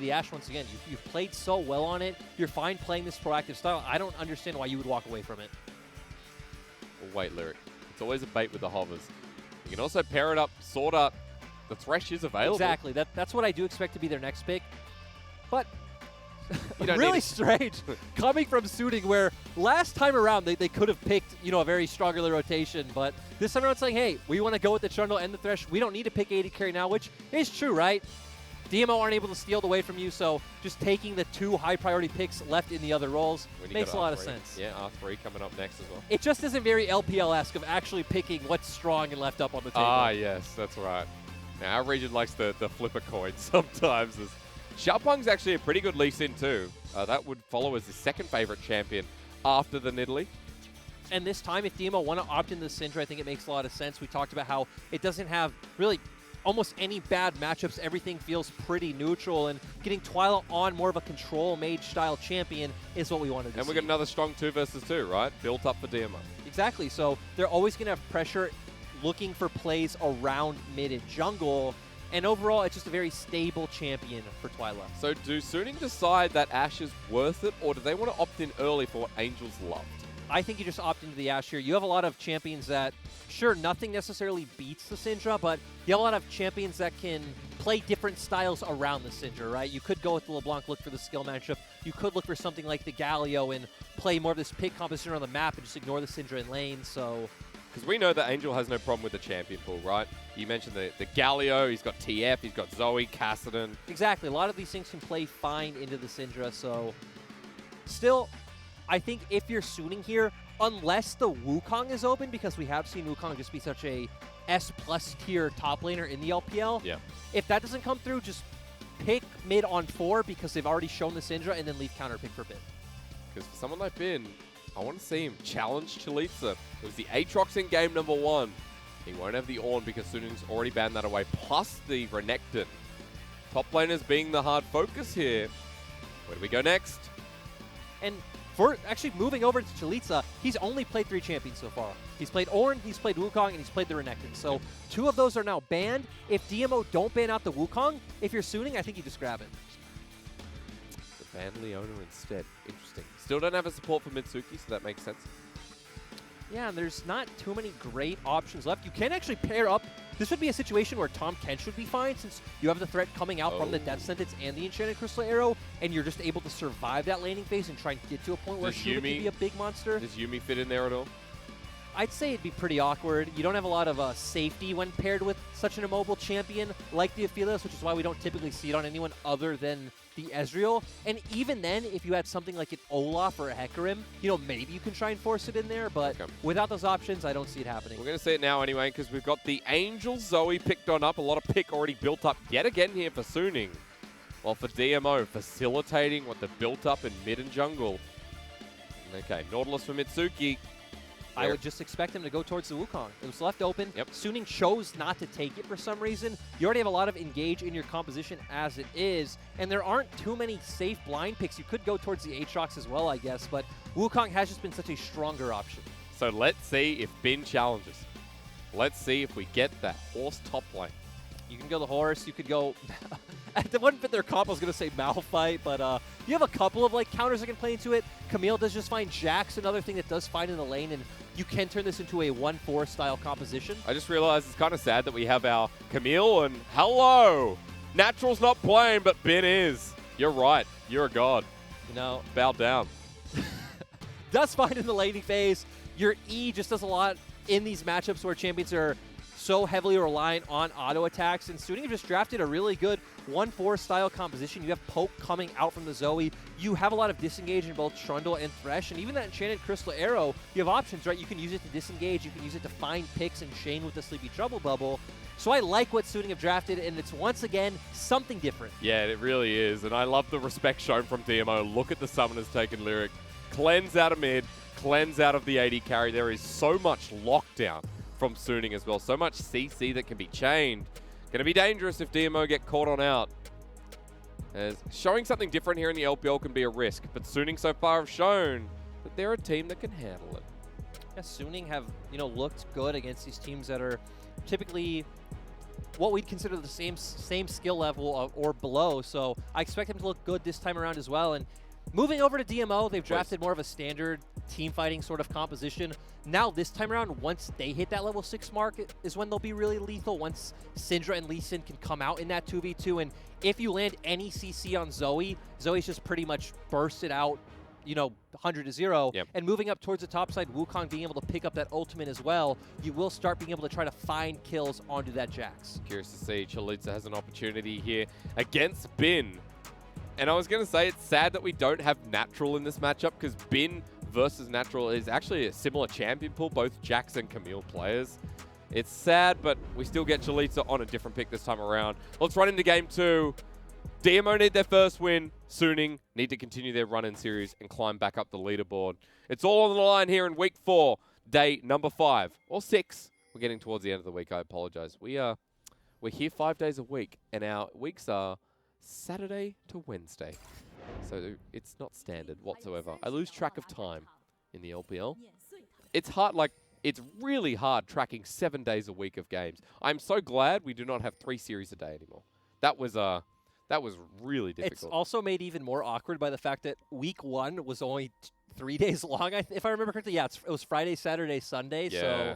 the Ashe once again. You've played so well on it. You're fine playing this proactive style. I don't understand why you would walk away from it. Well, wait, Lyric. It's always a bait with the hovers. You can also pair it up, sort of. The Thresh is available. Exactly. That's what I do expect to be their next pick. But don't really need strange coming from Suiting, where last time around they could have picked, you know, a very strong early rotation, but this time around saying, hey, we want to go with the Trundle and the Thresh. We don't need to pick AD carry now, which is true, right? DMO aren't able to steal the way from you, so just taking the 2 high-priority picks left in the other roles makes a lot of sense. Yeah, R3 coming up next as well. It just isn't very LPL-esque of actually picking what's strong and left up on the table. Ah, yes, that's right. Now, our region likes the flipper coin sometimes. Xiaopeng's actually a pretty good Lee Sin too. That would follow as his second favorite champion after the Nidalee. And this time, if DMO want to opt into the Syndra, I think it makes a lot of sense. We talked about how it doesn't have really almost any bad matchups. Everything feels pretty neutral, and getting Twyla on more of a control mage-style champion is what we wanted to see. And we got another strong 2 versus 2, right? Built up for DMO. Exactly. So they're always going to have pressure looking for plays around mid and jungle. And overall, it's just a very stable champion for Twyla. So do Suning decide that Ashe is worth it, or do they want to opt in early for what Angels loved? I think you just opt into the Ashe here. You have a lot of champions that, sure, nothing necessarily beats the Syndra, but you have a lot of champions that can play different styles around the Syndra, right? You could go with the LeBlanc, look for the skill matchup. You could look for something like the Galio and play more of this pick composition on the map and just ignore the Syndra in lane, so... Because we know that Angel has no problem with the champion pool, right? You mentioned the Galio, he's got TF, he's got Zoe, Kassadin. Exactly. A lot of these things can play fine into the Syndra, so... Still, I think if you're Suning here, unless the Wukong is open, because we have seen Wukong just be such a S+ tier top laner in the LPL. Yeah. If that doesn't come through, just pick mid on 4 because they've already shown the Syndra, and then leave counter pick for Bin. Because for someone like Bin, I want to see him challenge Chalitza. It was the Aatrox in game number 1. He won't have the Ornn because Suning's already banned that away, plus the Renekton. Top laners being the hard focus here. Where do we go next? And for actually moving over to Chalitza, he's only played 3 champions so far. He's played Ornn, he's played Wukong, and he's played the Renekton. So 2 of those are now banned. If DMO don't ban out the Wukong, if you're Suning, I think you just grab it. Ban Leona instead. Interesting. Still don't have a support for Mitsuki, so that makes sense. Yeah, and there's not too many great options left. You can actually pair up. This would be a situation where Tahm Kench would be fine, since you have the threat coming out from the Death Sentence and the Enchanted Crystal Arrow, and you're just able to survive that laning phase and try and get to a point where Shuma can be a big monster. Does Yuumi fit in there at all? I'd say it'd be pretty awkward. You don't have a lot of safety when paired with such an immobile champion like the Aphelios, which is why we don't typically see it on anyone other than the Ezreal. And even then, if you had something like an Olaf or a Hecarim, you know, maybe you can try and force it in there, but without those options, I don't see it happening. We're going to see it now anyway, because we've got the Angel Zoe picked on up. A lot of pick already built up yet again here for Suning. While for DMO, facilitating what they've built up in mid and jungle. Okay, Nautilus for Mitsuki. I would just expect him to go towards the Wukong. It was left open. Suning chose not to take it for some reason. You already have a lot of engage in your composition as it is, and there aren't too many safe blind picks. You could go towards the Aatrox as well, I guess, but Wukong has just been such a stronger option. So let's see if Bin challenges. Let's see if we get that horse top lane. You can go the horse. You could go... It wouldn't fit their comp. I was going to say Malphite, but you have a couple of like counters that can play into it. Camille does just fine. Jack's another thing that does fine in the lane, and you can turn this into a 1-4 style composition. I just realized it's kind of sad that we have our Camille and hello! Natural's not playing, but Bin is. You're right. You're a god. You know, bow down. Does fine in the laning phase. Your E just does a lot in these matchups where champions are so heavily reliant on auto attacks, and Suning just drafted a really good 1-4 style composition. You have Poke coming out from the Zoe. You have a lot of disengage in both Trundle and Thresh, and even that Enchanted Crystal Arrow, you have options, right? You can use it to disengage, you can use it to find picks and chain with the Sleepy Trouble Bubble. So I like what Suning have drafted, and it's once again something different. Yeah, it really is, and I love the respect shown from DMO. Look at the summoners taking Lyric. Cleanse out of mid, cleanse out of the AD carry. There is so much lockdown from Suning as well. So much CC that can be chained. Going to be dangerous if DMO get caught on out. As showing something different here in the LPL can be a risk, but Suning so far have shown that they're a team that can handle it. Yeah, Suning have, you know, looked good against these teams that are typically what we'd consider the same skill level or below. So I expect him to look good this time around as well. And moving over to DMO, they've drafted more of a standard team fighting sort of composition. Now this time around, once they hit that level 6 mark is when they'll be really lethal, once Syndra and Lee Sin can come out in that 2v2. And if you land any CC on Zoe, Zoe's just pretty much bursted out, you know, 100-0. Yep. And moving up towards the top side, Wukong being able to pick up that ultimate as well, you will start being able to try to find kills onto that Jax. Curious to see. Chalitza has an opportunity here against Bin. And I was going to say, it's sad that we don't have Natural in this matchup, because Bin versus Natural is actually a similar champion pool, both Jax and Camille players. It's sad, but we still get Chalitza on a different pick this time around. Let's run into game 2. DMO need their first win. Suning need to continue their run-in series and climb back up the leaderboard. It's all on the line here in week 4, day number 5 or 6. We're getting towards the end of the week. I apologize. We're here 5 days a week, and our weeks are Saturday to Wednesday. So it's not standard whatsoever. I lose track of time in the LPL. It's hard, like, it's really hard tracking 7 days a week of games. I'm so glad we do not have 3 series a day anymore. That was really difficult. It's also made even more awkward by the fact that week 1 was only 3 days long, if I remember correctly. Yeah, it was Friday, Saturday, Sunday. Yeah. So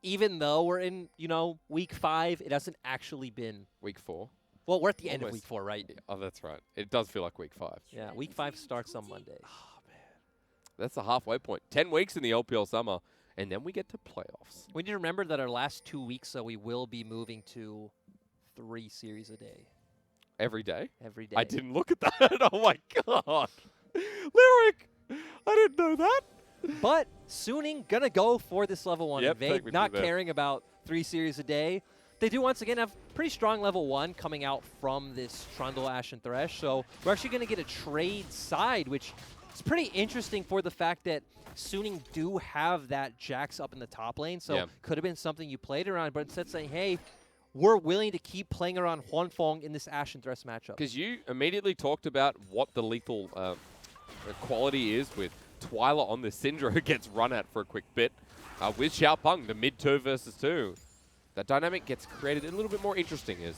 even though we're in, you know, week 5, it hasn't actually been week 4. Well, we're at the end of week 4, right? Yeah. Oh, that's right. It does feel like week 5. Yeah, week 5 starts on Monday. Oh, man. That's the halfway point. 10 weeks in the LPL summer, and then we get to playoffs. We need to remember that our last 2 weeks, though, we will be moving to 3 series a day. Every day? Every day. I didn't look at that. Oh, my God. Lyric, I didn't know that. But Suning going to go for this level 1 invade, not there. caring about 3 series a day. They do, once again, have pretty strong level 1 coming out from this Trundle, Ashe, and Thresh. So we're actually going to get a trade side, which is pretty interesting for the fact that Suning do have that Jax up in the top lane. So could have been something you played around, but instead saying, hey, we're willing to keep playing around Huanfeng in this Ashe and Thresh matchup. Because you immediately talked about what the lethal quality is with Twyla on the Syndra, who gets run at for a quick bit. With Xiaopeng, the mid 2 versus 2. That dynamic gets created a little bit more interesting. Is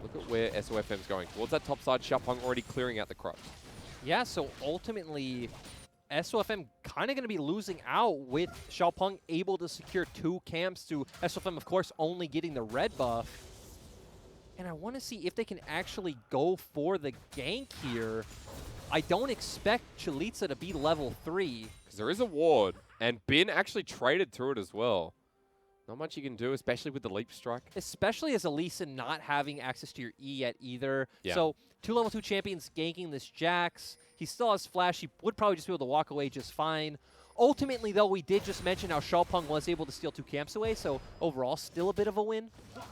look at where SOFM's going. Towards that top side, Xiaopeng already clearing out the crops. Yeah, so ultimately, SOFM kind of going to be losing out with Xiaopeng able to secure 2 camps to SOFM, of course, only getting the red buff. And I want to see if they can actually go for the gank here. I don't expect Chalitza to be level 3. Because there is a ward, and Bin actually traded through it as well. Not much you can do, especially with the leap strike. Especially as Elisa not having access to your E yet either. Yeah. So 2 level 2 champions ganking this Jax. He still has flash. He would probably just be able to walk away just fine. Ultimately, though, we did just mention how Xiaopeng was able to steal 2 camps away, so overall, still a bit of a win.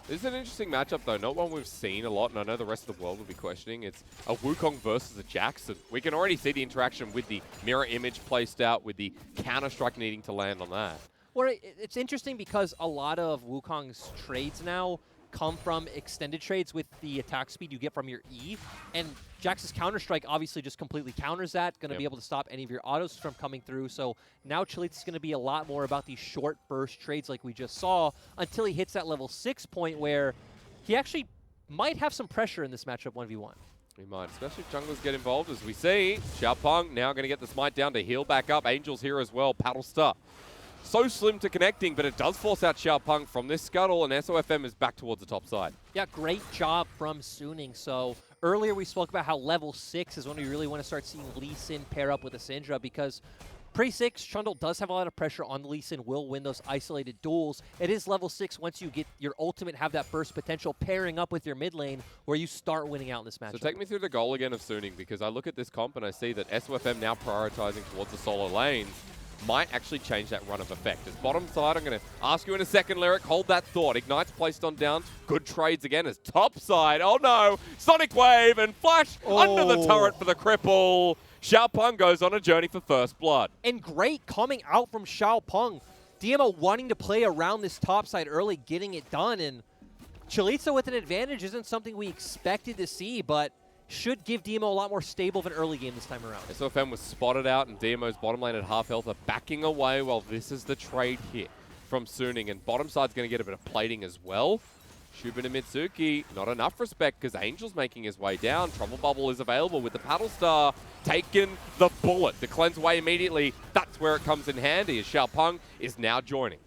This is an interesting matchup, though. Not one we've seen a lot, and I know the rest of the world will be questioning. It's a Wukong versus a Jackson. We can already see the interaction with the mirror image placed out, with the counter-strike needing to land on that. Well, it's interesting because a lot of Wukong's trades now come from extended trades with the attack speed you get from your E. And Jax's Counter-Strike obviously just completely counters that, going to be able to stop any of your autos from coming through. So now Chalitza's going to be a lot more about these short burst trades like we just saw until he hits that level 6 point where he actually might have some pressure in this matchup 1v1. He might, especially if junglers get involved, as we see. Xiaopeng now going to get the smite down to heal back up. Angel's here as well. Paddle Star. So slim to connecting, but it does force out Xiaopeng from this scuttle, and SOFM is back towards the top side. Yeah, great job from Suning. So earlier we spoke about how level 6 is when we really want to start seeing Lee Sin pair up with a Syndra, because pre-6, Trundle does have a lot of pressure on Lee Sin, will win those isolated duels. It is level 6 once you get your ultimate, have that burst potential pairing up with your mid lane where you start winning out in this matchup. So take me through the goal again of Suning, because I look at this comp and I see that SOFM now prioritizing towards the solo lanes might actually change that run of effect. As bottom side, I'm going to ask you in a second, Lyric. Hold that thought. Ignite's placed on down. Good trades again as top side. Oh no! Sonic Wave and Flash under the turret for the cripple. Xiaopeng goes on a journey for first blood. And great coming out from Xiaopeng. DMO wanting to play around this top side early, getting it done. And Chalitza with an advantage isn't something we expected to see, but should give DMO a lot more stable of an early game this time around. SOFM was spotted out, and DMO's bottom lane at half health are backing away while this is the trade hit from Suning. And bottom side's going to get a bit of plating as well. Shubin and Mitsuki, not enough respect because Angel's making his way down. Trouble Bubble is available with the Paddle Star. Taking the bullet to cleanse away immediately. That's where it comes in handy as Xiaopeng is now joining.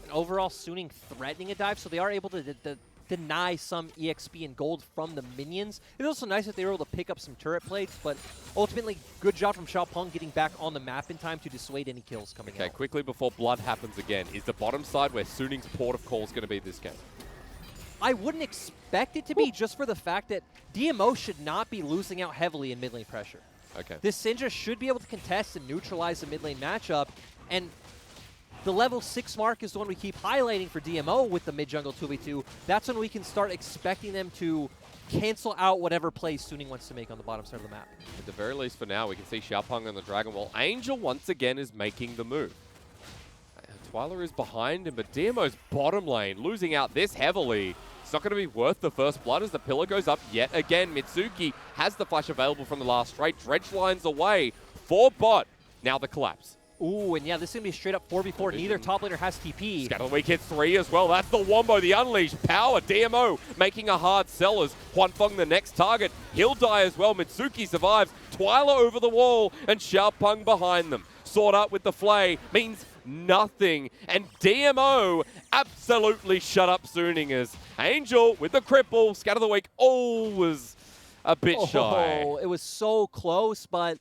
And overall, Suning threatening a dive, so they are able to deny some EXP and gold from the minions. It's also nice that they were able to pick up some turret plates, but ultimately, good job from Xiaopeng getting back on the map in time to dissuade any kills coming out. Okay, quickly before blood happens again, is the bottom side where Suning's port of call is going to be this game? I wouldn't expect it to be, just for the fact that DMO should not be losing out heavily in mid lane pressure. Okay. This Syndra should be able to contest and neutralize the mid lane matchup, and the level 6 mark is the one we keep highlighting for DMO with the mid-jungle 2v2. That's when we can start expecting them to cancel out whatever plays Suning wants to make on the bottom side of the map. At the very least for now, we can see Xiaopeng on the Dragon Wall. Angel once again is making the move. Twyla is behind him, but DMO's bottom lane losing out this heavily. It's not going to be worth the first blood as the pillar goes up yet again. Mitsuki has the flash available from the last straight. Dredge lines away for bot. Now the collapse. Ooh, and yeah, this is going to be straight up 4v4. Neither top laner has TP. Scatter the Weak hits 3 as well. That's the Wombo, the Unleashed power. DMO making a hard sell as Huanfeng the next target. He'll die as well. Mitsuki survives. Twyla over the wall and Xiaopeng behind them. Sword up with the Flay means nothing. And DMO absolutely shut up Suningers. Angel with the cripple. Scatter the Weak always a bit shy. Oh, it was so close, but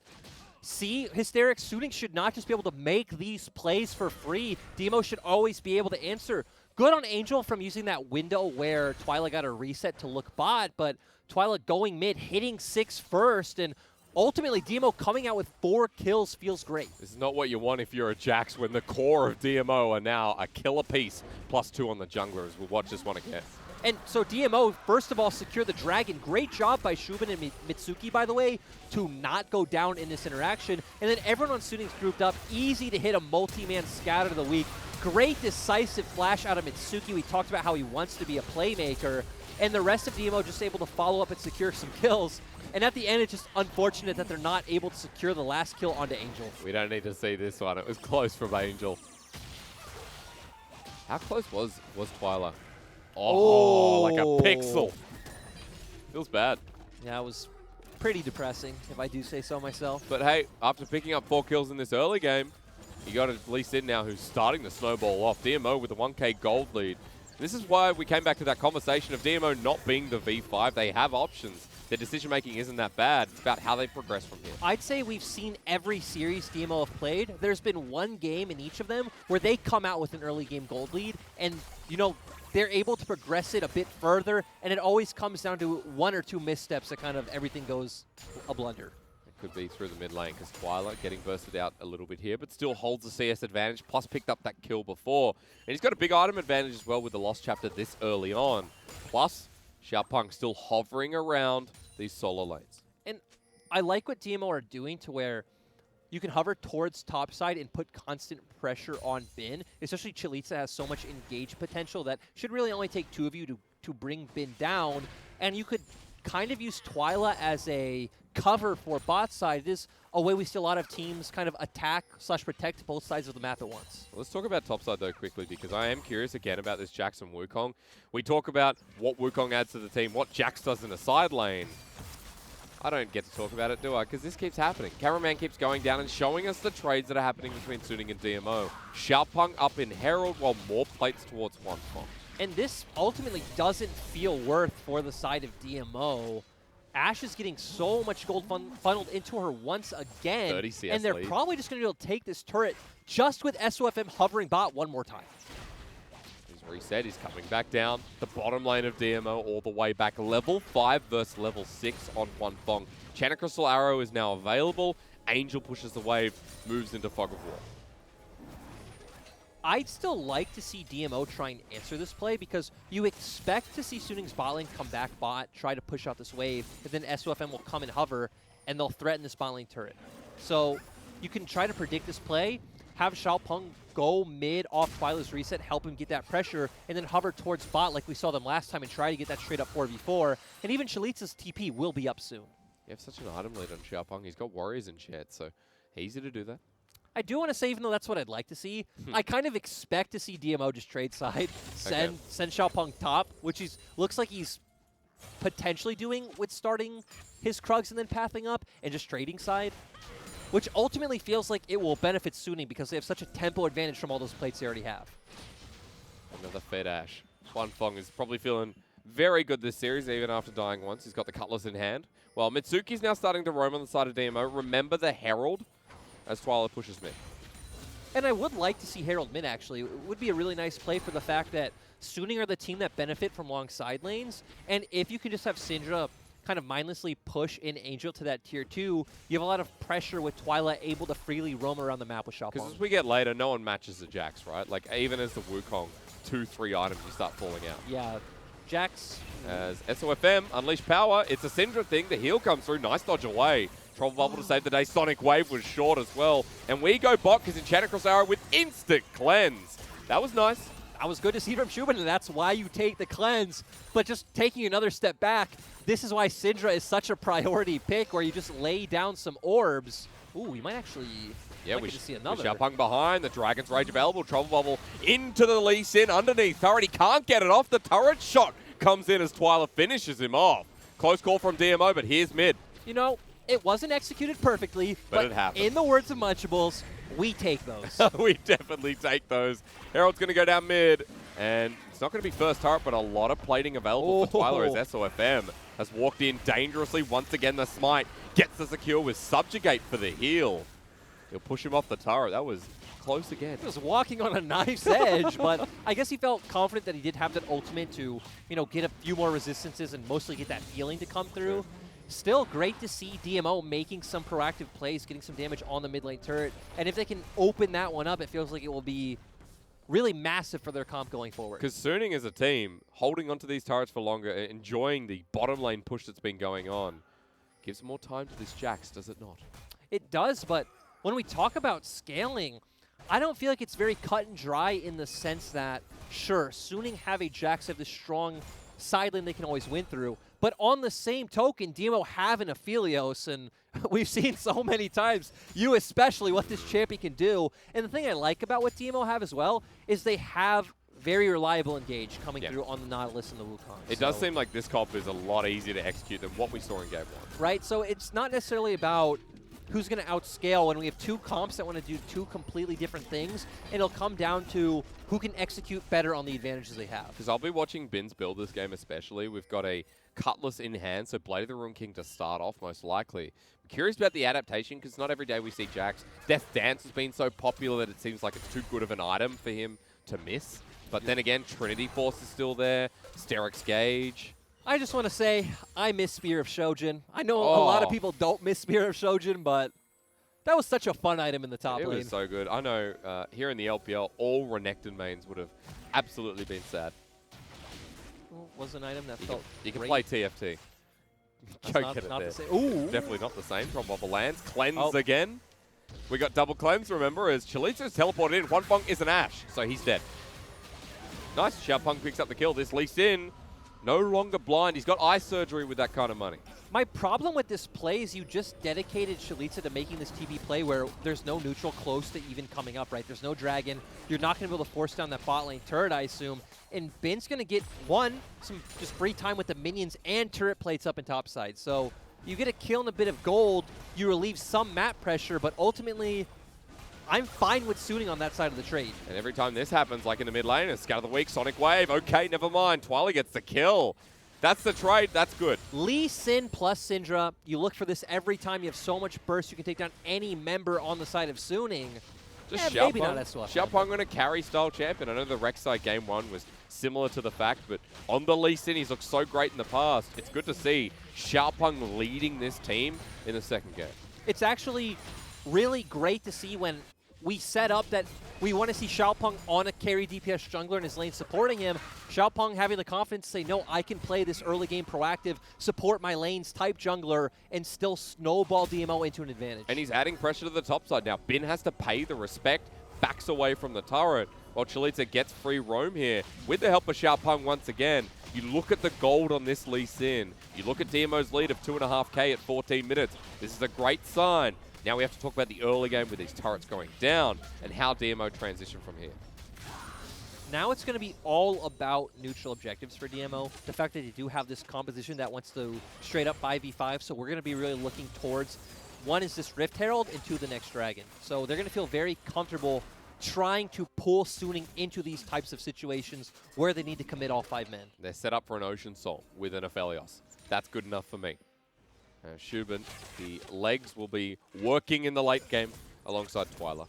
see, Hysteric Suning should not just be able to make these plays for free. DMO should always be able to answer. Good on Angel from using that window where Twyla got a reset to look bot, but Twyla going mid, hitting 6 first, and ultimately DMO coming out with 4 kills feels great. This is not what you want if you're a Jax when the core of DMO are now a kill apiece, +2 on the jungler as we'll watch this one again. And so DMO, first of all, secure the dragon. Great job by Shubin and Mitsuki, by the way, to not go down in this interaction. And then everyone on Suning's grouped up. Easy to hit a multi-man scatter of the week. Great decisive flash out of Mitsuki. We talked about how he wants to be a playmaker. And the rest of DMO just able to follow up and secure some kills. And at the end, it's just unfortunate that they're not able to secure the last kill onto Angel. We don't need to see this one. It was close from Angel. How close was Twyla? Oh, like a pixel. Feels bad. Yeah, it was pretty depressing, if I do say so myself. But hey, after picking up 4 kills in this early game, you got Lee Sin now who's starting to snowball off. DMO with a 1k gold lead. This is why we came back to that conversation of DMO not being the V5. They have options. Their decision-making isn't that bad. It's about how they progress from here. I'd say we've seen every series DMO have played. There's been one game in each of them where they come out with an early game gold lead, and, you know, they're able to progress it a bit further, and it always comes down to 1 or 2 missteps that kind of everything goes a blunder. It could be through the mid lane because Twyla getting bursted out a little bit here, but still holds the CS advantage, plus picked up that kill before. And he's got a big item advantage as well with the Lost Chapter this early on. Plus, Xiaopeng still hovering around these solo lanes. And I like what DMO are doing to where you can hover towards topside and put constant pressure on Bin, especially Chalitza has so much engage potential that should really only take 2 of you to bring Bin down. And you could kind of use Twyla as a cover for bot side. It is a way we see a lot of teams kind of attack/protect both sides of the map at once. Let's talk about topside though quickly because I am curious again about this Jax and Wukong. We talk about what Wukong adds to the team, what Jax does in the side lane. I don't get to talk about it, do I? Because this keeps happening. Cameraman keeps going down and showing us the trades that are happening between Suning and DMO. Xiaopeng up in Herald while more plates towards Huanfeng. And this ultimately doesn't feel worth for the side of DMO. Ashe is getting so much gold funneled into her once again. 30 CS and they're lead. probably just going to be able to take this turret just with SOFM hovering bot one more time. He's reset, he's coming back down. The bottom lane of DMO all the way back. Level 5 versus level 6 on Huanfeng. Chana Crystal Arrow is now available. Angel pushes the wave, moves into Fog of War. I'd still like to see DMO try and answer this play because you expect to see Suning's bot lane come back bot, try to push out this wave, and then SOFM will come and hover, and they'll threaten this bot lane turret. So you can try to predict this play, have Xiaopeng go mid off Twyla's reset, help him get that pressure, and then hover towards bot like we saw them last time and try to get that straight up 4v4. And even Chalitza's TP will be up soon. You have such an item lead on Xiaopeng. He's got warriors in chat, so easy to do that. I do want to say, even though that's what I'd like to see, I kind of expect to see DMO just trade side, send Xiaopeng top, which looks like he's potentially doing with starting his Krugs and then pathing up and just trading side, which ultimately feels like it will benefit Suning because they have such a tempo advantage from all those plates they already have. Another Fed Ash. Huanfeng is probably feeling very good this series, even after dying once. He's got the Cutlass in hand. Well, Mitsuki's now starting to roam on the side of DMO. Remember the Herald as Twyla pushes mid. And I would like to see Herald mid, actually. It would be a really nice play for the fact that Suning are the team that benefit from long side lanes. And if you can just have Syndra kind of mindlessly push in Angel to that tier 2, you have a lot of pressure with Twyla able to freely roam around the map with Xiaopeng. Because as we get later, no one matches the Jax, right? Like, even as the Wukong, 2-3 items, you start falling out. Yeah, Jax. As SOFM unleash power, it's a Syndra thing. The heal comes through. Nice dodge away. Trouble Bubble to save the day. Sonic Wave was short as well. And we go bot because Enchanted Cross Arrow with instant cleanse. That was nice. That was good to see from Schubin, and that's why you take the cleanse. But just taking another step back, this is why Syndra is such a priority pick, where you just lay down some orbs. Ooh, we might actually we see another. Xiaopeng behind, the Dragon's Rage available. Trouble Bubble into the Lee Sin underneath. Already can't get it off. The turret shot comes in as Twyla finishes him off. Close call from DMO, but here's mid. You know, it wasn't executed perfectly, but it happened. In the words of Munchables, we take those. We definitely take those. Herald's going to go down mid, and it's not going to be first turret, but a lot of plating available for Twyla as SOFM has walked in dangerously. Once again, the smite gets the secure with Subjugate for the heal. He'll push him off the turret. That was close again. He was walking on a knife's edge, but I guess he felt confident that he did have that ultimate to, you know, get a few more resistances and mostly get that healing to come through. Still great to see DMO making some proactive plays, getting some damage on the mid lane turret. And if they can open that one up, it feels like it will be really massive for their comp going forward. Because Suning as a team, holding onto these turrets for longer, enjoying the bottom lane push that's been going on, gives more time to this Jax, does it not? It does, but when we talk about scaling, I don't feel like it's very cut and dry in the sense that, sure, Suning have a Jax, have this strong side lane they can always win through, but on the same token, DMO have an Aphelios, and we've seen so many times, you especially, what this champion can do. And the thing I like about what DMO have as well is they have very reliable engage coming through on the Nautilus and the Wukong. It does seem like this comp is a lot easier to execute than what we saw in Game 1. Right, so it's not necessarily about who's going to outscale when we have two comps that want to do two completely different things. It'll come down to who can execute better on the advantages they have. Because I'll be watching Bins build this game especially. We've got a Cutlass in hand, so Blade of the Ruin King to start off most likely. I'm curious about the adaptation because not every day we see Jax. Death Dance has been so popular that it seems like it's too good of an item for him to miss. But then again, Trinity Force is still there, Sterix Gauge. I just want to say, I miss Spear of Shojin. I know a lot of people don't miss Spear of Shojin, but that was such a fun item in the top lane. It was so good. I know here in the LPL, all Renekton mains would have absolutely been sad. Was an item that felt You can great. play TFT. Go get it not there. the same. Ooh. Definitely not the same. From Bubble lands. Cleanse again. We got double cleanse, remember, as Chalitza's teleported in. Huanfeng is an Ashe, so he's dead. Nice. Xiaopeng picks up the kill. This Lee Sin no longer blind. He's got eye surgery with that kind of money. My problem with this play is you just dedicated Chalitza to making this TB play where there's no neutral close to even coming up, right? There's no dragon. You're not going to be able to force down that bot lane turret, I assume. And Bin's going to get, some just free time with the minions and turret plates up in top side. So you get a kill and a bit of gold. You relieve some map pressure, but ultimately, I'm fine with Suning on that side of the trade. And every time this happens, like in the mid lane, a Scout of the Week, Sonic Wave. Okay, never mind. Twyla gets the kill. That's the trade. That's good. Lee Sin plus Syndra. You look for this every time. You have so much burst. You can take down any member on the side of Suning. Just maybe not SWF. Xiaopeng on a carry style champion. I know the Rek'Sai game 1 was similar to the fact, but on the Lee Sin, he's looked so great in the past. It's good to see Xiaopeng leading this team in the second game. It's actually really great to see when we set up that we want to see Xiaopeng on a carry DPS jungler in his lane supporting him. Xiaopeng having the confidence to say, no, I can play this early game proactive, support my lanes type jungler, and still snowball DMO into an advantage. And he's adding pressure to the top side. Now, Bin has to pay the respect, backs away from the turret, while Chalitza gets free roam here. With the help of Xiaopeng once again, you look at the gold on this Lee Sin. You look at DMO's lead of 2.5K at 14 minutes. This is a great sign. Now we have to talk about the early game with these turrets going down and how DMO transition from here. Now it's going to be all about neutral objectives for DMO. The fact that they do have this composition that wants to straight up 5v5, so we're going to be really looking towards, one is this Rift Herald, and two, the next Dragon. So they're going to feel very comfortable trying to pull Suning into these types of situations where they need to commit all 5 men. They're set up for an Ocean Soul with an Aphelios. That's good enough for me. Shubin, the legs will be working in the late game alongside Twyla.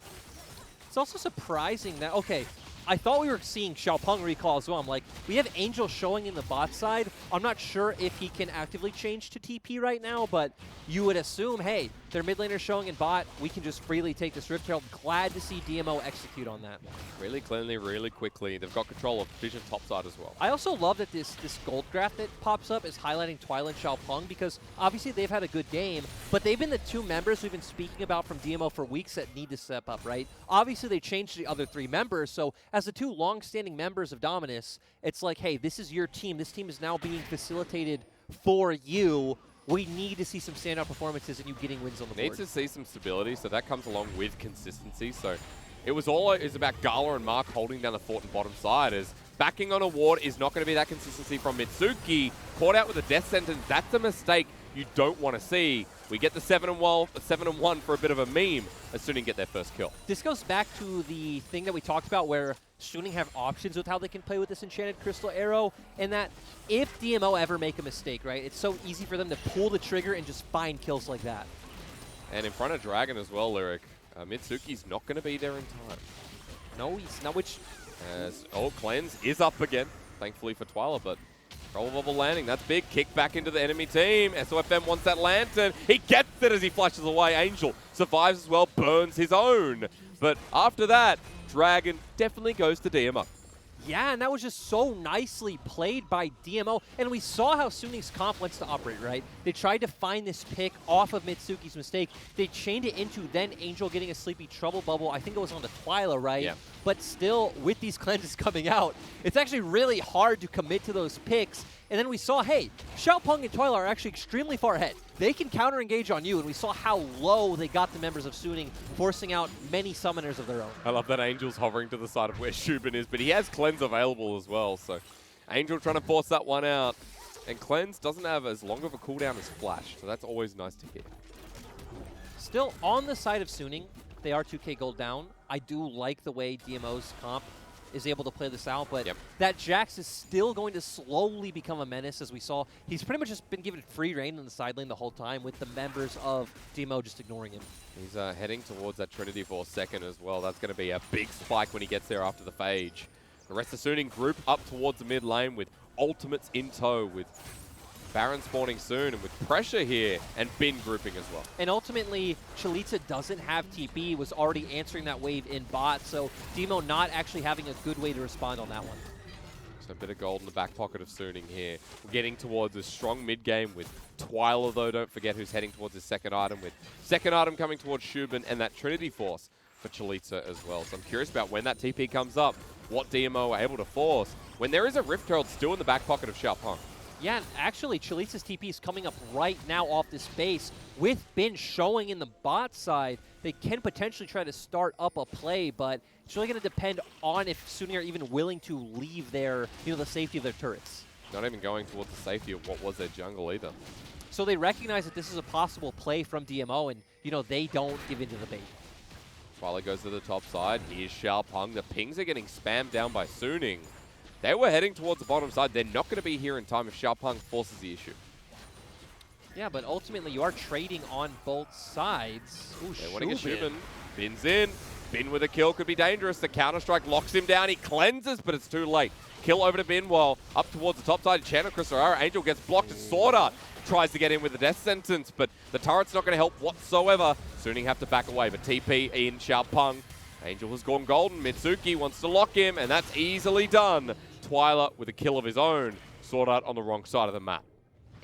It's also surprising that, okay, I thought we were seeing Xiaopeng recall as well. I'm like, we have Angel showing in the bot side. I'm not sure if he can actively change to TP right now, but you would assume, hey, their mid laner showing in bot, we can just freely take this Rift Herald. Glad to see DMO execute on that. Really cleanly, really quickly. They've got control of Vision topside as well. I also love that this gold graph that pops up is highlighting Twyla and Xiaopeng, because obviously they've had a good game, but they've been the 2 members we've been speaking about from DMO for weeks that need to step up, right? Obviously they changed the other 3 members, so as the 2 long-standing members of Dominus, it's like, hey, this is your team. This team is now being facilitated for you. We need to see some standout performances and you getting wins on the board. Need to see some stability, so that comes along with consistency. So it was always about Gala and Mark holding down the fort and bottom side, as backing on a ward is not going to be that consistency from Mitsuki. Caught out with a death sentence. That's a mistake you don't want to see. We get the 7-1 for a bit of a meme as Suning get their first kill. This goes back to the thing that we talked about where Suning have options with how they can play with this Enchanted Crystal Arrow, and that if DMO ever make a mistake, right, it's so easy for them to pull the trigger and just find kills like that. And in front of Dragon as well, Lyric, Mitsuki's not going to be there in time. No, he's not, which... As, Cleanse is up again, thankfully for Twyla, but probable landing. That's big. Kick back into the enemy team. SOFM wants that lantern. He gets it as he flashes away. Angel survives as well, burns his own. But after that, Dragon definitely goes to DMO. Yeah, and that was just so nicely played by DMO. And we saw how Suning's comp wants to operate, right? They tried to find this pick off of Mitsuki's mistake. They chained it into then Angel getting a sleepy trouble bubble. I think it was on the Twyla, right? Yeah. But still, with these cleanses coming out, it's actually really hard to commit to those picks. And then we saw, hey, Xiaopeng and Twyla are actually extremely far ahead. They can counter-engage on you, and we saw how low they got the members of Suning, forcing out many summoners of their own. I love that Angel's hovering to the side of where Shubin is, but he has Cleanse available as well, so Angel trying to force that one out. And Cleanse doesn't have as long of a cooldown as Flash, so that's always nice to hear. Still on the side of Suning, they are 2k gold down. I do like the way DMO's comp is able to play this out, but that Jax is still going to slowly become a menace, as we saw. He's pretty much just been given free reign in the side lane the whole time, with the members of DMO just ignoring him. He's heading towards that Trinity for second as well. That's going to be a big spike when he gets there after the Phage. The rest of Suning group up towards the mid lane with ultimates in tow, with Baron spawning soon, and with pressure here, and Bin grouping as well. And ultimately, Chalitza doesn't have TP, was already answering that wave in bot, so DMO not actually having a good way to respond on that one. So a bit of gold in the back pocket of Suning here. We're getting towards a strong mid game with Twyla, though, don't forget, who's heading towards his second item, with second item coming towards Shubin, and that Trinity Force for Chalitza as well. So I'm curious about when that TP comes up, what DMO are able to force, when there is a Rift Herald still in the back pocket of Xiaopeng. Yeah, and actually, Chalitza's TP is coming up right now off this base. With Bin showing in the bot side, they can potentially try to start up a play, but it's really going to depend on if Suning are even willing to leave their, the safety of their turrets. Not even going towards the safety of what was their jungle either. So they recognize that this is a possible play from DMO, and, they don't give into the bait. Twyla goes to the top side. Here's Xiaopeng. The pings are getting spammed down by Suning. They were heading towards the bottom side. They're not going to be here in time if Xiaopeng forces the issue. Yeah, but ultimately you are trading on both sides. Ooh, they want to get Shubin. Bin's in. Bin with a kill could be dangerous. The counter-strike locks him down. He cleanses, but it's too late. Kill over to Bin while up towards the top side. Enchanted Crystal Arrow. Angel gets blocked. Sword Art tries to get in with the death sentence, but the turret's not going to help whatsoever. Suning have to back away, but TP in Xiaopeng. Angel has gone golden. Mitsuki wants to lock him, and that's easily done. Twyla with a kill of his own. Sword Art on the wrong side of the map.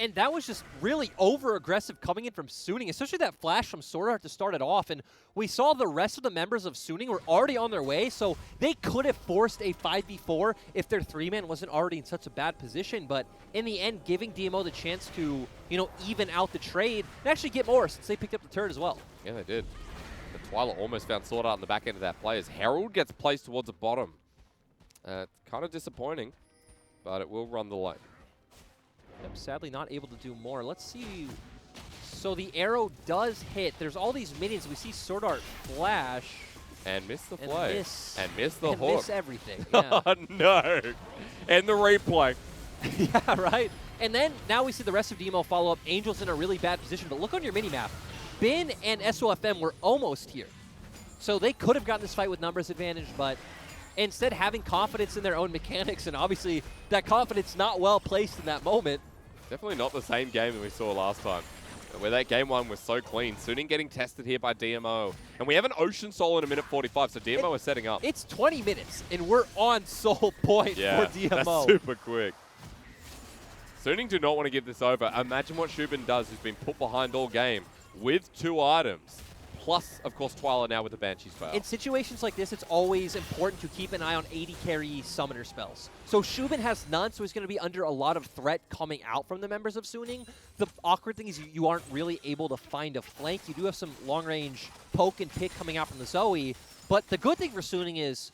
And that was just really over-aggressive coming in from Suning, especially that flash from Sword Art to start it off. And we saw the rest of the members of Suning were already on their way, so they could have forced a 5v4 if their 3-man wasn't already in such a bad position. But in the end, giving DMO the chance to, even out the trade and actually get more since they picked up the turret as well. Yeah, they did. The Twyla almost found Sword Art on the back end of that play as Herald gets placed towards the bottom. Kind of disappointing, but it will run the lane. Yep, sadly not able to do more. Let's see. So the arrow does hit. There's all these minions. We see Sword Art flash. And miss the play. And miss the and hook. miss everything. Yeah. Oh, no. And the replay. Yeah, right? And then now we see the rest of DMO follow up. Angel's in a really bad position. But look on your minimap. Bin and SOFM were almost here. So they could have gotten this fight with numbers advantage, but instead having confidence in their own mechanics, and obviously that confidence not well placed in that moment. Definitely not the same game that we saw last time, where that game one was so clean. Suning getting tested here by DMO. And we have an Ocean Soul in a minute 45, so DMO is setting up. It's 20 minutes, and we're on soul point for DMO. That's super quick. Suning do not want to give this over. Imagine what Shubin does, who's been put behind all game with 2 items. Plus, of course, Twyla now with the Banshee spell. In situations like this, it's always important to keep an eye on 80 carry summoner spells. So Shubin has none, so he's going to be under a lot of threat coming out from the members of Suning. The awkward thing is you aren't really able to find a flank. You do have some long-range poke and pick coming out from the Zoe. But the good thing for Suning is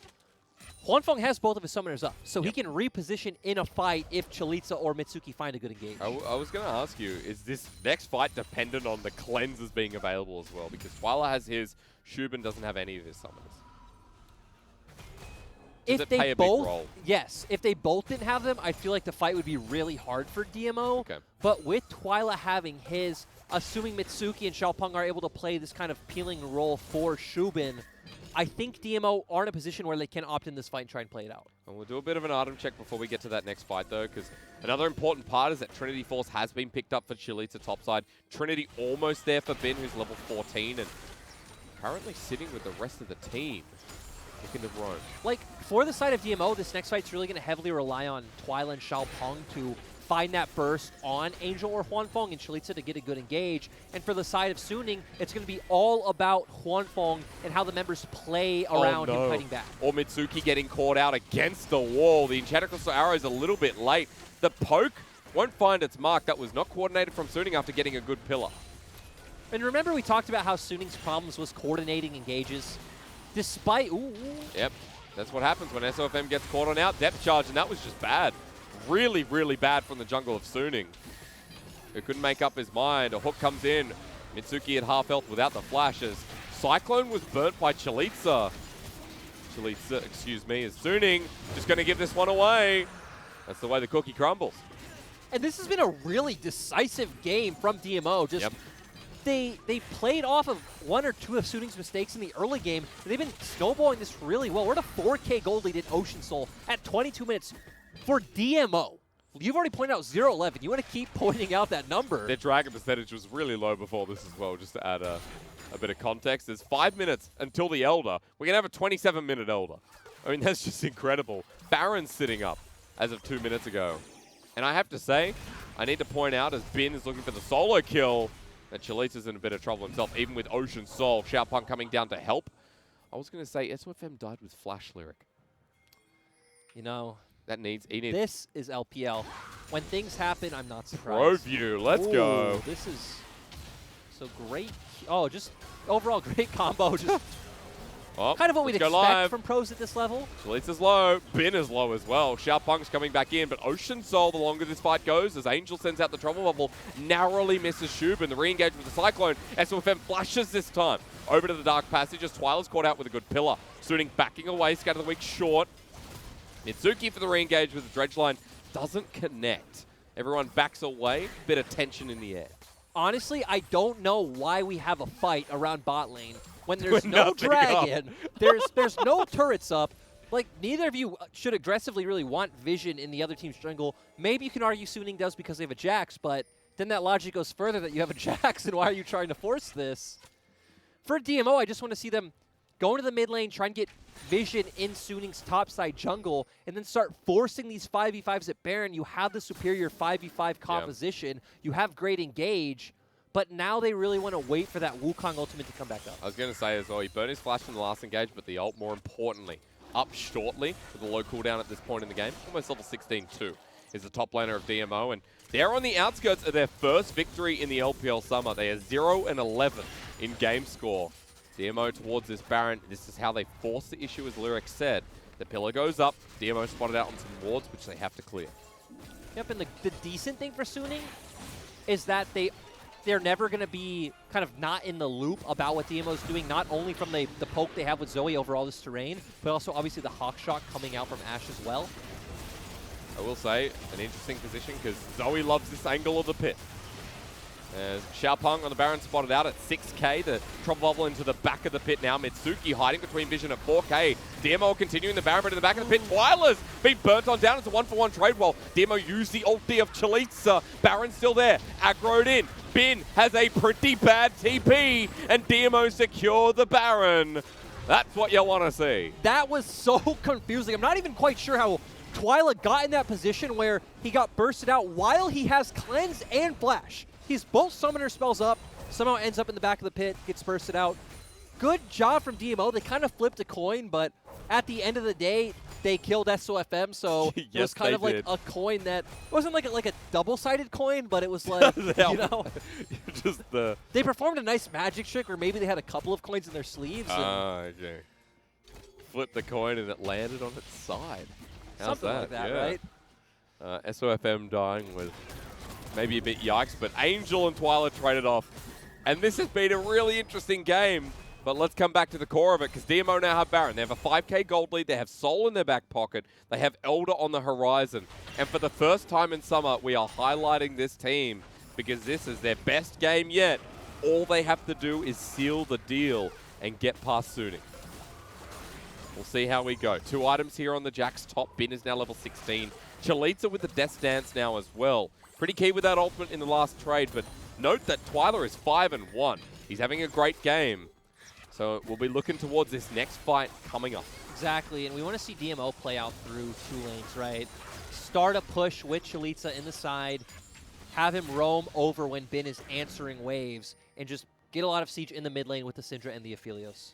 Hwanfeng has both of his summoners up, so he can reposition in a fight if Chalitza or Mitsuki find a good engage. I was going to ask you, is this next fight dependent on the cleanses being available as well? Because Twyla has his, Shubin doesn't have any of his summoners. Does it play a big role? Yes. If they both didn't have them, I feel like the fight would be really hard for DMO. Okay. But with Twyla having his, assuming Mitsuki and Xiaopeng are able to play this kind of peeling role for Shubin, I think DMO are in a position where they can opt in this fight and try and play it out. And we'll do a bit of an item check before we get to that next fight, though, because another important part is that Trinity Force has been picked up for Chalitza topside. Trinity almost there for Bin, who's level 14, and currently sitting with the rest of the team. Looking to roam. Like, for the side of DMO, this next fight's really going to heavily rely on Twyla and Xiaopeng to find that burst on Angel or Hwanfeng and Chalitza to get a good engage. And for the side of Suning, it's going to be all about Hwanfeng and how the members play around him fighting back. Or Mitsuki getting caught out against the wall. The Enchanted Crystal Arrow is a little bit late. The poke won't find its mark. That was not coordinated from Suning after getting a good pillar. And remember we talked about how Suning's problems was coordinating engages? Despite... Yep, that's what happens when SOFM gets caught on out depth charge, and that was just bad. Really, really bad from the jungle of Suning. Who couldn't make up his mind. A hook comes in. Mitsuki at half health without the flashes. Cyclone was burnt by Chalitza. Excuse me, is Suning just going to give this one away. That's the way the cookie crumbles. And this has been a really decisive game from DMO. Just they played off of 1 or 2 of Suning's mistakes in the early game. They've been snowballing this really well. We're at a 4K gold lead in Ocean Soul at 22 minutes for DMO. You've already pointed out 0-11. You want to keep pointing out that number. Their dragon percentage was really low before this as well, just to add a bit of context. There's 5 minutes until the Elder. We're going to have a 27-minute Elder. I mean, that's just incredible. Baron's sitting up as of 2 minutes ago. And I have to say, I need to point out, as Bin is looking for the solo kill, that Chalitza's in a bit of trouble himself, even with Ocean Soul. Xiaopeng coming down to help. I was going to say, SOFM died with Flash Lyric. You know... He needs. This is LPL. When things happen, I'm not surprised. Pro view, let's go. This is so great. Oh, just overall great combo. Just kind of what we'd expect from pros at this level. Chalitza's low. Bin is low as well. Xiaopeng's coming back in, but Ocean Soul, the longer this fight goes, as Angel sends out the trouble bubble, narrowly misses Shubin. The re-engage with the Cyclone. SOFM flashes this time. Over to the Dark Passage as Twyla's caught out with a good pillar. Suning backing away, Scatter the Weak short. Mitsuki for the re-engage with the dredge line. Doesn't connect. Everyone backs away. Bit of tension in the air. Honestly, I don't know why we have a fight around bot lane when there's no dragon. There's no turrets up. Like, neither of you should aggressively really want vision in the other team's jungle. Maybe you can argue Suning does because they have a Jax, but then that logic goes further that you have a Jax, and why are you trying to force this? For DMO, I just want to see them go into the mid lane, try and get vision in Suning's topside jungle, and then start forcing these 5v5s at Baron. You have the superior 5v5 composition. You have great engage, but now they really want to wait for that Wukong ultimate to come back up. I was going to say as well, he burned his flash in the last engage, but the ult, more importantly, up shortly with a low cooldown at this point in the game. Almost level 16 too, is the top laner of DMO, and they're on the outskirts of their first victory in the LPL summer. They are 0-11 in game score. DMO towards this Baron. This is how they force the issue, as Lyric said. The pillar goes up. DMO spotted out on some wards, which they have to clear. Yep, and the decent thing for Suning is that they're never going to be kind of not in the loop about what DMO's doing, not only from the poke they have with Zoe over all this terrain, but also obviously the Hawk Shot coming out from Ashe as well. I will say, an interesting position, because Zoe loves this angle of the pit. As Xiaopeng on the Baron spotted out at 6k. The trouble bubble into the back of the pit now. Mitsuki hiding between vision at 4k. DMO continuing the Baron, but in the back of the pit, Twyla's been burnt on down. It's a 1-for-1 trade while DMO used the ulti of Chalitza. Baron's still there, aggroed in. Bin has a pretty bad TP, and DMO secure the Baron. That's what you want to see. That was so confusing. I'm not even quite sure how Twyla got in that position where he got bursted out while he has Cleanse and Flash. He's both summoner spells up, somehow ends up in the back of the pit, gets bursted out. Good job from DMO. They kind of flipped a coin, but at the end of the day, they killed SOFM, so yes, it was kind of like a coin that wasn't like a double-sided coin, but it was like, you know. Just the... They performed a nice magic trick, or maybe they had a couple of coins in their sleeves. Okay. Flipped the coin and it landed on its side. How's Something like that, yeah. right? SOFM dying was maybe a bit yikes, but Angel and Twyla traded off. And this has been a really interesting game. But let's come back to the core of it, because DMO now have Baron. They have a 5k gold lead. They have Soul in their back pocket. They have Elder on the horizon. And for the first time in summer, we are highlighting this team because this is their best game yet. All they have to do is seal the deal and get past Suning. We'll see how we go. 2 items here on the Jack's top. Bin is now level 16. Chalitza with the Death Dance now as well. Pretty key with that ultimate in the last trade, but note that Twyla is 5-1. He's having a great game. So we'll be looking towards this next fight coming up. Exactly, and we want to see DMO play out through 2 lanes, right? Start a push with Chalitza in the side, have him roam over when Bin is answering waves, and just get a lot of siege in the mid lane with the Syndra and the Aphelios.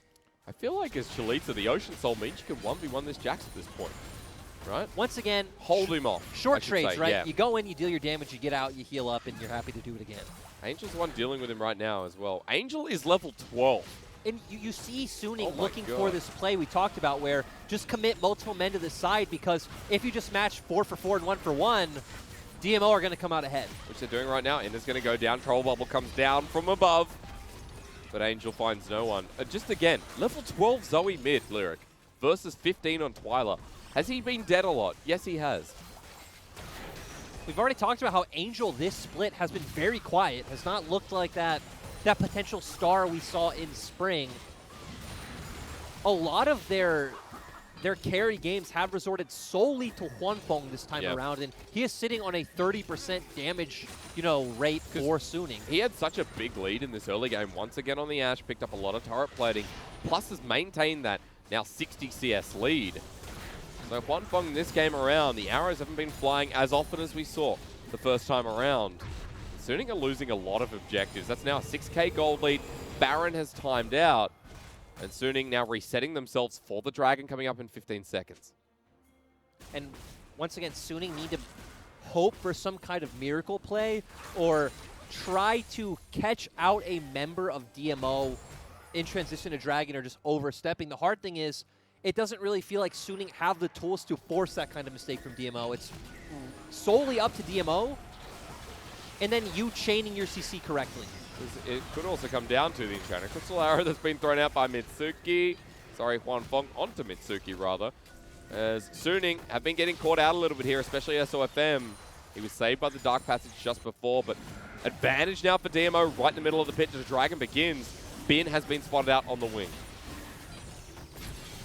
I feel like as Chalitza, the Ocean Soul means you can 1v1 this Jax at this point, right? Once again, hold him off. Short trades, right? Yeah. You go in, you deal your damage, you get out, you heal up, and you're happy to do it again. Angel's the one dealing with him right now as well. Angel is level 12. And you see Suning looking God. for this play we talked about where just commit multiple men to the side, because if you just match 4 for 4 and 1 for 1, DMO are going to come out ahead. Which they're doing right now. Ender's going to go down. Troll Bubble comes down from above. But Angel finds no one. Just again, level 12 Zoe mid, Lyric, versus 15 on Twyla. Has he been dead a lot? Yes, he has. We've already talked about how Angel this split has been very quiet, has not looked like that potential star we saw in spring. A lot of their carry games have resorted solely to Huanfeng this time around, and he is sitting on a 30% damage, rate for Suning. He had such a big lead in this early game. Once again on the Ashe, picked up a lot of turret plating, plus has maintained that now 60 CS lead. So Huanfeng this game around, the arrows haven't been flying as often as we saw the first time around. Suning are losing a lot of objectives. That's now a 6k gold lead. Baron has timed out. And Suning now resetting themselves for the Dragon coming up in 15 seconds. And once again, Suning need to hope for some kind of miracle play or try to catch out a member of DMO in transition to Dragon or just overstepping. The hard thing is, it doesn't really feel like Suning have the tools to force that kind of mistake from DMO. It's solely up to DMO, and then you chaining your CC correctly. It could also come down to the Enchanter Crystal Arrow that's been thrown out by Mitsuki. Sorry, Huanfeng onto Mitsuki, rather. As Suning have been getting caught out a little bit here, especially SOFM. He was saved by the Dark Passage just before, but advantage now for DMO right in the middle of the pit as the Dragon begins. Bin has been spotted out on the wing.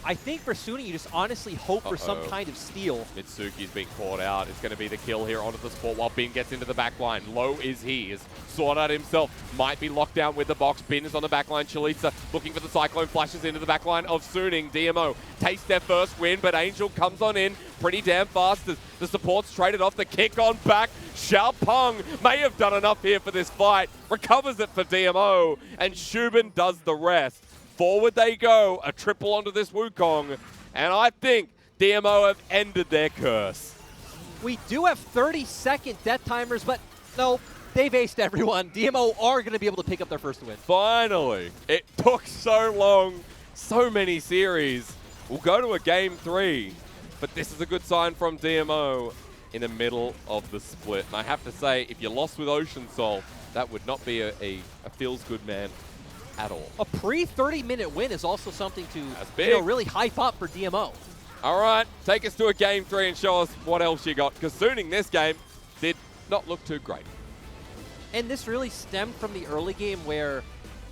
I think for Suning, you just honestly hope for some kind of steal. Mitsuki's being caught out. It's going to be the kill here onto the support while Bin gets into the backline. Low is he. Is sorted out himself. Might be locked down with the box. Bin is on the backline. Chalitza looking for the Cyclone. Flashes into the backline of Suning. DMO takes their first win, but Angel comes on in pretty damn fast as the support's traded off. The kick on back. Xiaopeng may have done enough here for this fight. Recovers it for DMO, and Shubin does the rest. Forward they go, a triple onto this Wukong, and I think DMO have ended their curse. We do have 30-second death timers, but no, they've aced everyone. DMO are going to be able to pick up their first win. Finally. It took so long, so many series. We'll go to a game 3, but this is a good sign from DMO in the middle of the split. And I have to say, if you lost with Ocean Soul, that would not be a feels-good man at all. A pre-30-minute win is also something to really hype up for DMO. All right, take us to a game 3 and show us what else you got, because Suning this game did not look too great. And this really stemmed from the early game where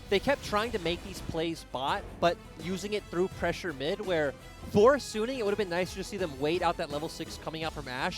they kept trying to make these plays bot, but using it through pressure mid, where for Suning, it would have been nicer to see them wait out that level 6 coming out from Ash